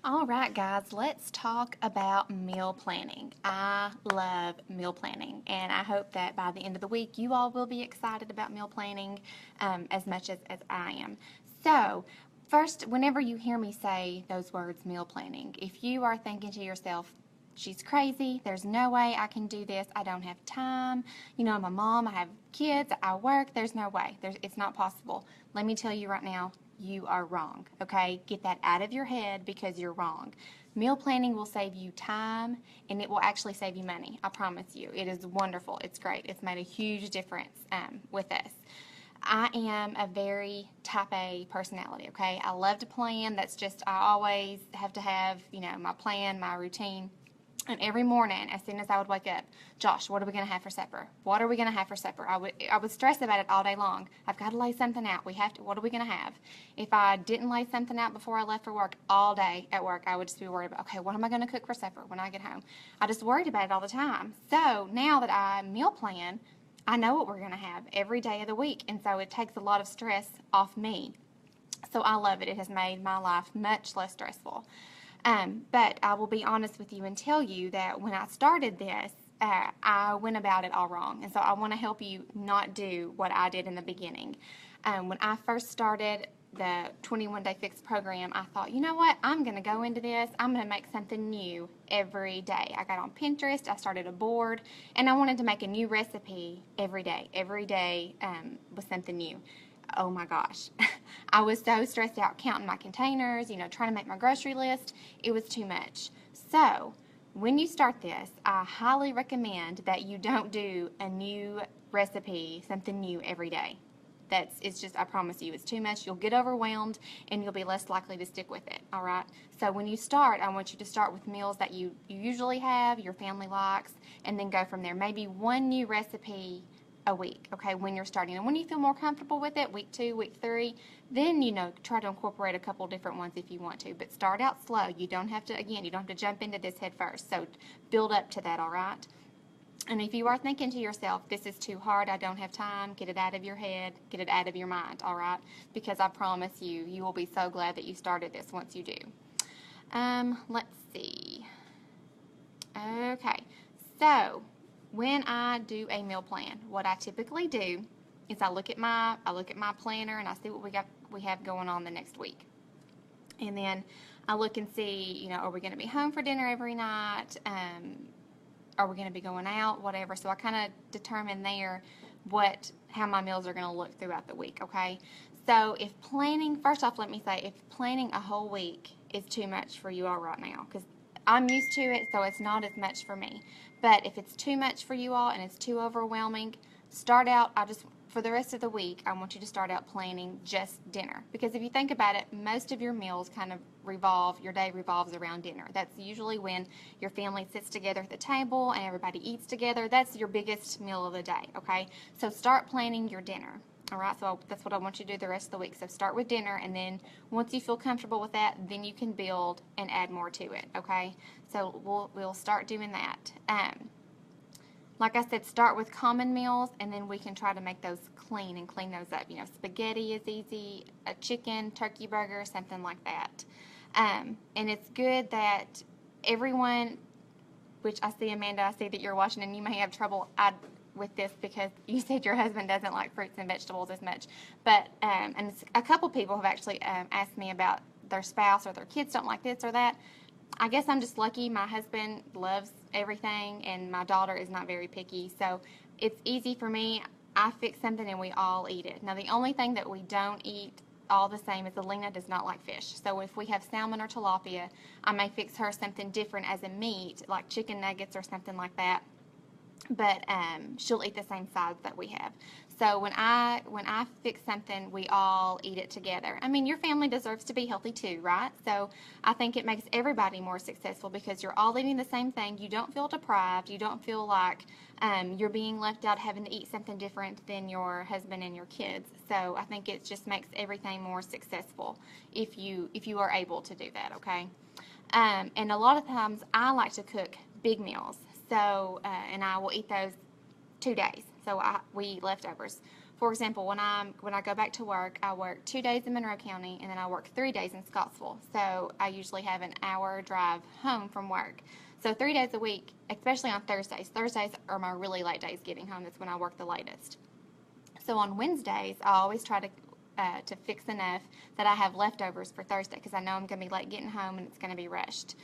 All right, guys, let's talk about meal planning. I love meal planning, and I hope that by the end of the week, you all will be excited about meal planning as much as I am. So, first, whenever you hear me say those words, meal planning, if you are thinking to yourself, she's crazy, there's no way I can do this, I don't have time, I'm a mom, I have kids, I work, there's no way, it's not possible. Let me tell you right now, you are wrong, okay? Get that out of your head because you're wrong. Meal planning will save you time and it will actually save you money. I promise you. It is wonderful. It's great. It's made a huge difference with us. I am a very type A personality, okay? I love to plan. I always have to have, my plan, my routine. And every morning, as soon as I would wake up, Josh, what are we going to have for supper? What are we going to have for supper? I would stress about it all day long. I've got to lay something out. What are we going to have? If I didn't lay something out before I left for work all day at work, I would just be worried about, okay, what am I going to cook for supper when I get home? I just worried about it all the time. So now that I meal plan, I know what we're going to have every day of the week. And so it takes a lot of stress off me. So I love it. It has made my life much less stressful. But I will be honest with you and tell you that when I started this, I went about it all wrong. And so I want to help you not do what I did in the beginning. When I first started the 21 Day Fix program, I thought, you know what? I'm going to go into this. I'm going to make something new every day. I got on Pinterest. I started a board. And I wanted to make a new recipe every day. Every day was something new. Oh my gosh. I was so stressed out counting my containers, trying to make my grocery list. It was too much. So, when you start this, I highly recommend that you don't do a new recipe, something new every day. I promise you, it's too much. You'll get overwhelmed and you'll be less likely to stick with it, all right? So when you start, I want you to start with meals that you usually have, your family likes, and then go from there. Maybe one new recipe a week, okay, when you're starting. And when you feel more comfortable with it, week 2, week 3, then, try to incorporate a couple different ones if you want to. But start out slow. You don't have to jump into this head first. So build up to that, all right? And if you are thinking to yourself, this is too hard, I don't have time, get it out of your head, get it out of your mind, all right? Because I promise you, you will be so glad that you started this once you do. Let's see. Okay, so when I do a meal plan, what I typically do is I look at my planner and I see what we have going on the next week. And then I look and see, are we going to be home for dinner every night? Are we going to be going out? Whatever. So I kind of determine there how my meals are going to look throughout the week, okay? So first off, let me say, if planning a whole week is too much for you all right now, because I'm used to it, so it's not as much for me. But if it's too much for you all and it's too overwhelming, for the rest of the week, I want you to start out planning just dinner. Because if you think about it, most of your meals your day revolves around dinner. That's usually when your family sits together at the table and everybody eats together. That's your biggest meal of the day, okay? So start planning your dinner. All right, so that's what I want you to do the rest of the week. So start with dinner, and then once you feel comfortable with that, then you can build and add more to it, okay? So we'll start doing that. Like I said, start with common meals, and then we can try to make those clean those up. Spaghetti is easy, a chicken, turkey burger, something like that. And it's good that everyone, which I see, Amanda, I see that you're watching, and you may have trouble with this because you said your husband doesn't like fruits and vegetables as much. But, and a couple people have actually asked me about their spouse or their kids don't like this or that. I guess I'm just lucky. My husband loves everything, and my daughter is not very picky. So it's easy for me. I fix something, and we all eat it. Now, the only thing that we don't eat all the same is Alina does not like fish. So if we have salmon or tilapia, I may fix her something different as a meat, like chicken nuggets or something like that. But she'll eat the same sides that we have. So when I fix something, we all eat it together. I mean, your family deserves to be healthy too, right? So I think it makes everybody more successful because you're all eating the same thing. You don't feel deprived. You don't feel like you're being left out having to eat something different than your husband and your kids. So I think it just makes everything more successful if you are able to do that, okay? And a lot of times I like to cook big meals. So, and I will eat those 2 days. So we eat leftovers. For example, when I go back to work, I work 2 days in Monroe County, and then I work 3 days in Scottsville. So I usually have an hour drive home from work. So 3 days a week, especially on Thursdays. Thursdays are my really late days getting home. That's when I work the latest. So on Wednesdays, I always try to fix enough that I have leftovers for Thursday, because I know I'm going to be late getting home and it's going to be rushed.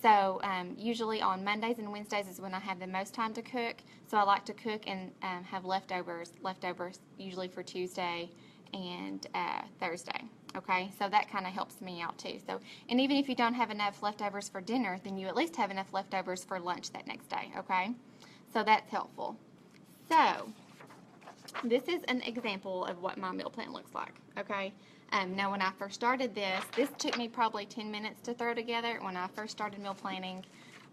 So usually on Mondays and Wednesdays is when I have the most time to cook. So I like to cook and have leftovers usually for Tuesday and Thursday. Okay, so that kind of helps me out too. So, and even if you don't have enough leftovers for dinner, then you at least have enough leftovers for lunch that next day. Okay, so that's helpful. So this is an example of what my meal plan looks like. Okay. Now, when I first started this took me probably 10 minutes to throw together. When I first started meal planning,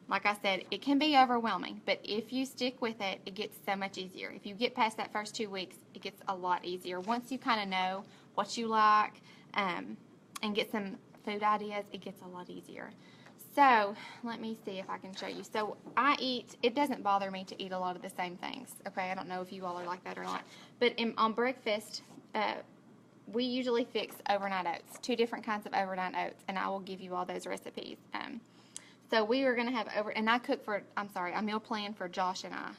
like I said, it can be overwhelming, but if you stick with it, it gets so much easier. If you get past that first 2 weeks, it gets a lot easier. Once you kind of know what you like and get some food ideas, it gets a lot easier. So let me see if I can show you. So it doesn't bother me to eat a lot of the same things. Okay, I don't know if you all are like that or not. But on breakfast, we usually fix overnight oats, 2 different kinds of overnight oats, and I will give you all those recipes. So we are going to have and I meal plan for Josh and I.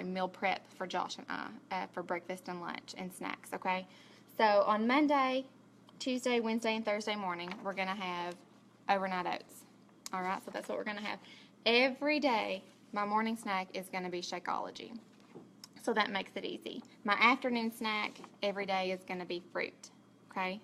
Meal prep for Josh and I for breakfast and lunch and snacks, okay? So on Monday, Tuesday, Wednesday, and Thursday morning, we're going to have overnight oats. All right, so that's what we're going to have. Every day, my morning snack is going to be Shakeology. So that makes it easy. My afternoon snack every day is going to be fruit, okay?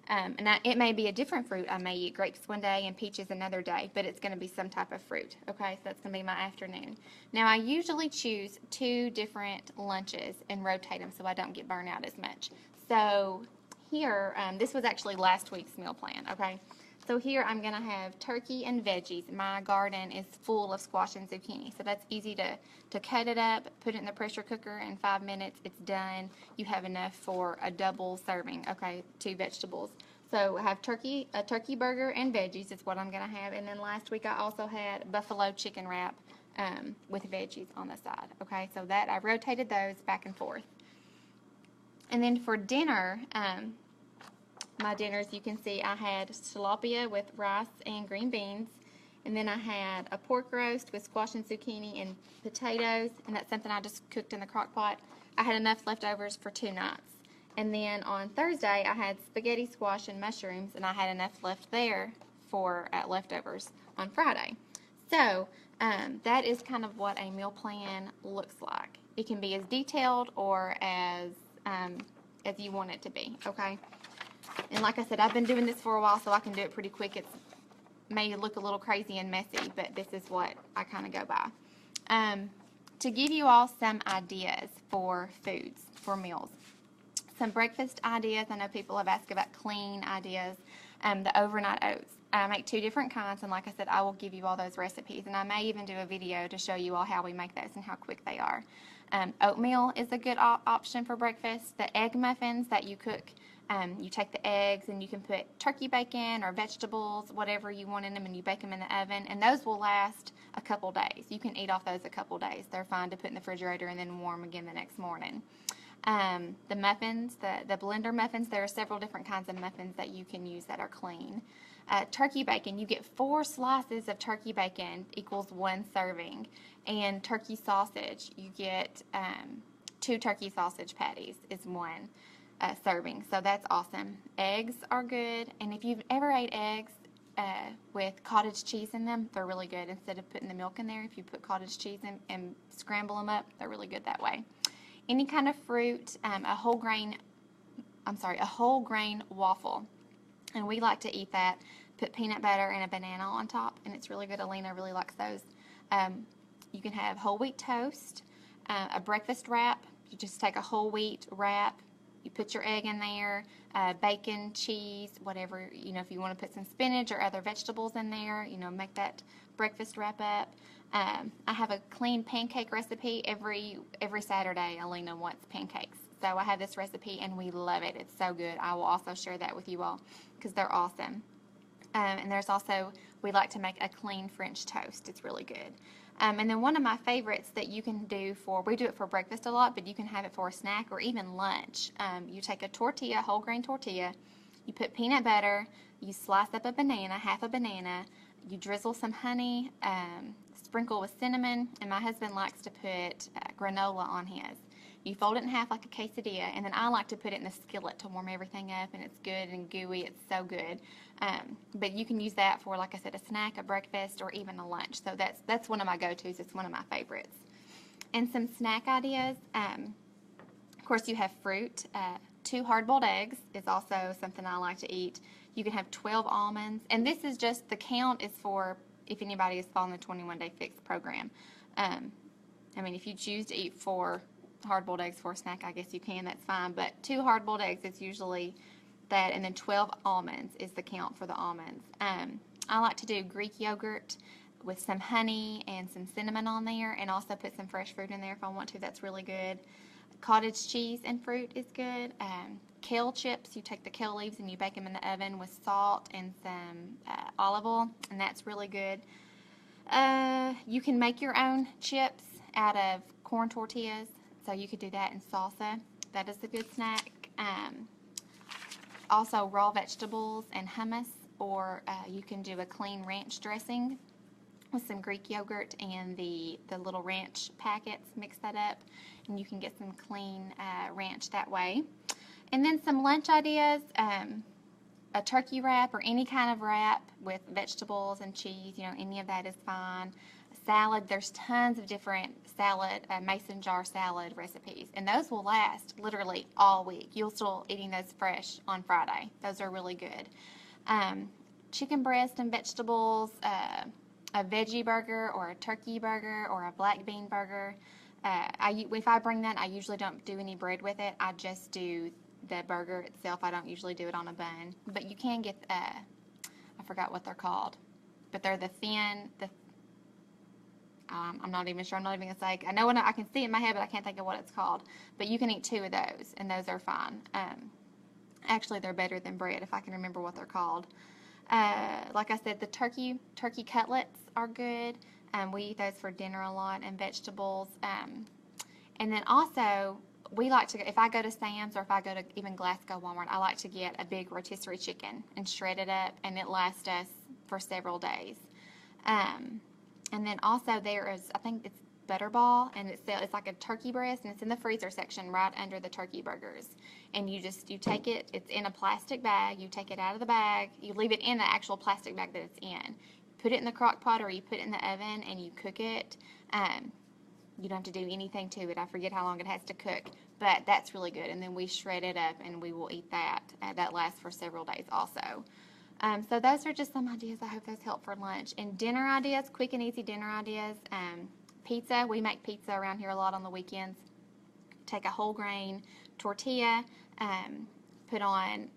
It may be a different fruit. I may eat grapes one day and peaches another day, but it's going to be some type of fruit, okay? So that's going to be my afternoon. Now, I usually choose 2 different lunches and rotate them so I don't get burned out as much. So here, this was actually last week's meal plan, okay? So here I'm going to have turkey and veggies. My garden is full of squash and zucchini, so that's easy to cut it up, put it in the pressure cooker in 5 minutes. It's done. You have enough for a double serving, okay, 2 vegetables. So I have a turkey burger and veggies is what I'm going to have. And then last week I also had buffalo chicken wrap with veggies on the side, okay? So that I rotated those back and forth. And then for dinner, my dinners, you can see I had tilapia with rice and green beans, and then I had a pork roast with squash and zucchini and potatoes, and that's something I just cooked in the crock pot. I had enough leftovers for 2 nights. And then on Thursday, I had spaghetti, squash, and mushrooms, and I had enough left there for leftovers on Friday. So that is kind of what a meal plan looks like. It can be as detailed or as you want it to be, okay? And like I said, I've been doing this for a while, so I can do it pretty quick. It may look a little crazy and messy, but this is what I kind of go by. To give you all some ideas for foods, for meals. Some breakfast ideas. I know people have asked about clean ideas. The overnight oats. I make 2 different kinds, and like I said, I will give you all those recipes. And I may even do a video to show you all how we make those and how quick they are. Oatmeal is a good option for breakfast. The egg muffins that you cook, you take the eggs and you can put turkey bacon or vegetables, whatever you want in them, and you bake them in the oven, and those will last a couple days. You can eat off those a couple days. They're fine to put in the refrigerator and then warm again the next morning. The muffins, the blender muffins, there are several different kinds of muffins that you can use that are clean. Turkey bacon, you get 4 slices of turkey bacon equals 1 serving. And turkey sausage, you get 2 turkey sausage patties is 1 serving. So that's awesome. Eggs are good. And if you've ever ate eggs with cottage cheese in them, they're really good. Instead of putting the milk in there, if you put cottage cheese in and scramble them up, they're really good that way. Any kind of fruit, a whole grain waffle. And we like to eat that. Put peanut butter and a banana on top, and it's really good. Alina really likes those. You can have whole wheat toast, a breakfast wrap. You just take a whole wheat wrap. You put your egg in there, bacon, cheese, whatever. If you want to put some spinach or other vegetables in there, make that breakfast wrap up. I have a clean pancake recipe every Saturday. Alina wants pancakes. So I have this recipe, and we love it. It's so good. I will also share that with you all because they're awesome. And there's also, we like to make a clean French toast. It's really good. And then one of my favorites that you can do we do it for breakfast a lot, but you can have it for a snack or even lunch. You take a tortilla, whole grain tortilla, you put peanut butter, you slice up a banana, half a banana, you drizzle some honey, sprinkle with cinnamon, and my husband likes to put granola on his. You fold it in half like a quesadilla, and then I like to put it in a skillet to warm everything up, and it's good and gooey. It's so good. But you can use that for, like I said, a snack, a breakfast, or even a lunch. So that's one of my go-tos. It's one of my favorites. And some snack ideas. Of course, you have fruit. 2 hard-boiled eggs is also something I like to eat. You can have 12 almonds. And this is just, the count is for if anybody is following the 21-day fix program. I mean, if you choose to eat 4 hard-boiled eggs for a snack, I guess you can, that's fine. But 2 hard-boiled eggs is usually that, and then 12 almonds is the count for the almonds. I like to do Greek yogurt with some honey and some cinnamon on there, and also put some fresh fruit in there if I want to. That's really good. Cottage cheese and fruit is good. Kale chips, you take the kale leaves and you bake them in the oven with salt and some olive oil, and that's really good. You can make your own chips out of corn tortillas. So you could do that in salsa. That is a good snack. Also raw vegetables and hummus, or you can do a clean ranch dressing with some Greek yogurt and the little ranch packets. Mix that up, and you can get some clean ranch that way. And then some lunch ideas. A turkey wrap or any kind of wrap with vegetables and cheese, any of that is fine. Salad, there's tons of different salad, mason jar salad recipes, and those will last literally all week. You'll still eating those fresh on Friday. Those are really good. Chicken breast and vegetables, a veggie burger or a turkey burger or a black bean burger. If I bring that, I usually don't do any bread with it. I just do the burger itself. I don't usually do it on a bun, but you can get, I forgot what they're called, but they're the thin, I'm not even sure. I'm not even going to say. I know I can see it in my head, but I can't think of what it's called. But you can eat 2 of those, and those are fine. Actually, they're better than bread if I can remember what they're called. Like I said, the turkey cutlets are good. We eat those for dinner a lot, and vegetables. And then also, we like to, if I go to Sam's or if I go to even Glasgow Walmart, I like to get a big rotisserie chicken and shred it up, and it lasts us for several days. And then also there is, I think it's Butterball, and it's like a turkey breast, and it's in the freezer section right under the turkey burgers. And you take it, it's in a plastic bag, you take it out of the bag, you leave it in the actual plastic bag that it's in. Put it in the crock pot or you put it in the oven and you cook it. You don't have to do anything to it. I forget how long it has to cook, but that's really good. And then we shred it up and we will eat that. That lasts for several days also. So those are just some ideas. I hope those help for lunch. And dinner ideas, quick and easy dinner ideas. Pizza, we make pizza around here a lot on the weekends. Take a whole grain tortilla, put on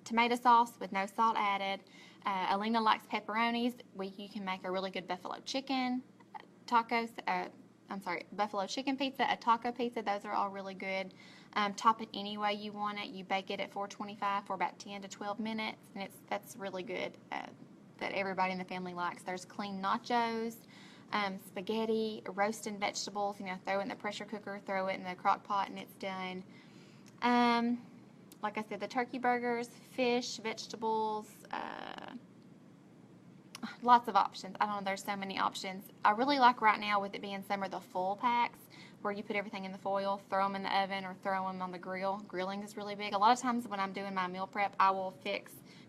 tomato sauce with no salt added. Alina likes pepperonis. You can make a really good buffalo chicken buffalo chicken pizza, a taco pizza. Those are all really good. Top it any way you want it. You bake it at 425 for about 10 to 12 minutes, and that's really good. That everybody in the family likes. There's clean nachos, spaghetti, roasting vegetables. Throw it in the pressure cooker, throw it in the crock pot, and it's done. Like I said, the turkey burgers, fish, vegetables. Lots of options. I don't know, there's so many options. I really like right now, with it being summer, the full packs where you put everything in the foil, throw them in the oven, or throw them on the grill. Grilling is really big. A lot of times when I'm doing my meal prep, I will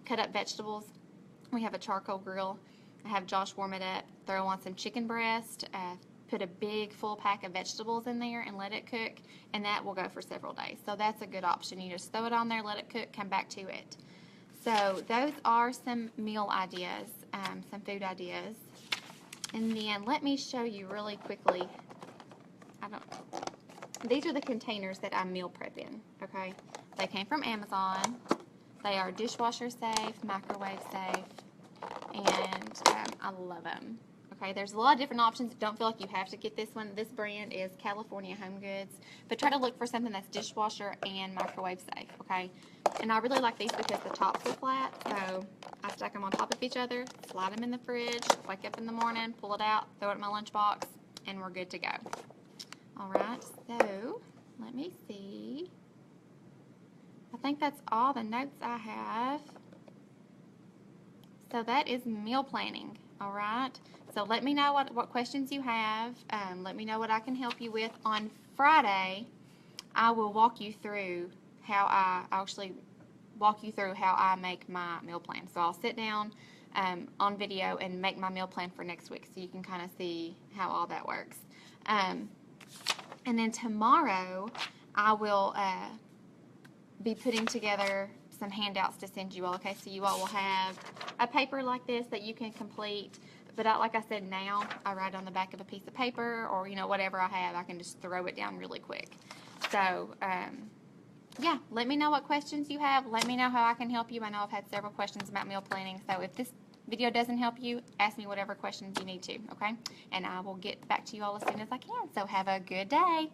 cut up vegetables. We have a charcoal grill. I have Josh warm it up, throw on some chicken breast, put a big full pack of vegetables in there and let it cook, and that will go for several days. So that's a good option. You just throw it on there, let it cook, come back to it. So those are some meal ideas, some food ideas. And then let me show you really quickly. These are the containers that I meal prep in, okay? They came from Amazon. They are dishwasher safe, microwave safe, and I love them. Okay, there's a lot of different options. Don't feel like you have to get this one. This brand is California Home Goods, but try to look for something that's dishwasher and microwave safe, okay? And I really like these because the tops are flat, so I stack them on top of each other, slide them in the fridge, wake up in the morning, pull it out, throw it in my lunchbox, and we're good to go. All right, so let me see. I think that's all the notes I have. So that is meal planning, all right? So let me know what questions you have. Let me know what I can help you with. On Friday, I will walk you through how I'll actually walk you through how I make my meal plan. So I'll sit down on video and make my meal plan for next week so you can kind of see how all that works. And then tomorrow, I will be putting together some handouts to send you all, okay? So you all will have a paper like this that you can complete, but like I said, now I write on the back of a piece of paper, or, you know, whatever I have, I can just throw it down really quick. So, yeah, let me know what questions you have. Let me know how I can help you. I know I've had several questions about meal planning, so if this video doesn't help you, ask me whatever questions you need to, okay? And I will get back to you all as soon as I can. So have a good day.